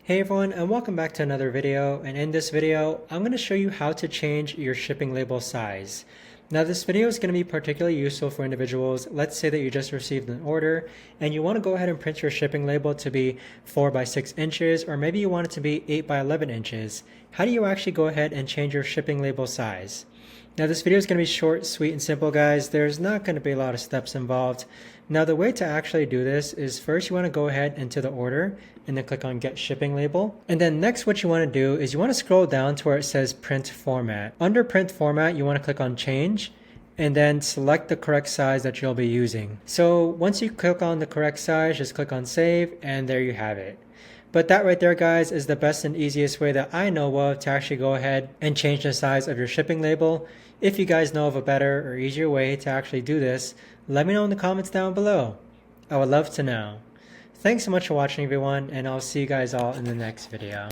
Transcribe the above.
Hey everyone, and welcome back to another video. And in this video, I'm going to show you how to change your shipping label size. Now this video is going to be particularly useful for individuals. Let's say that you just received an order and you want to go ahead and print your shipping label to be 4 by 6 inches, or maybe you want it to be 8 by 11 inches. How do you actually go ahead and change your shipping label size? Now this video is going to be short, sweet, and simple, guys. There's not going to be a lot of steps involved. Now the way to actually do this is first you want to go ahead into the order and then click on Get Shipping Label. And then next what you want to do is you want to scroll down to where it says Print Format. Under Print Format, you want to click on Change and then select the correct size that you'll be using. So once you click on the correct size, just click on Save, and there you have it. But that right there, guys, is the best and easiest way that I know of to actually go ahead and change the size of your shipping label. If you guys know of a better or easier way to actually do this, let me know in the comments down below. I would love to know. Thanks so much for watching, everyone, and I'll see you guys all in the next video.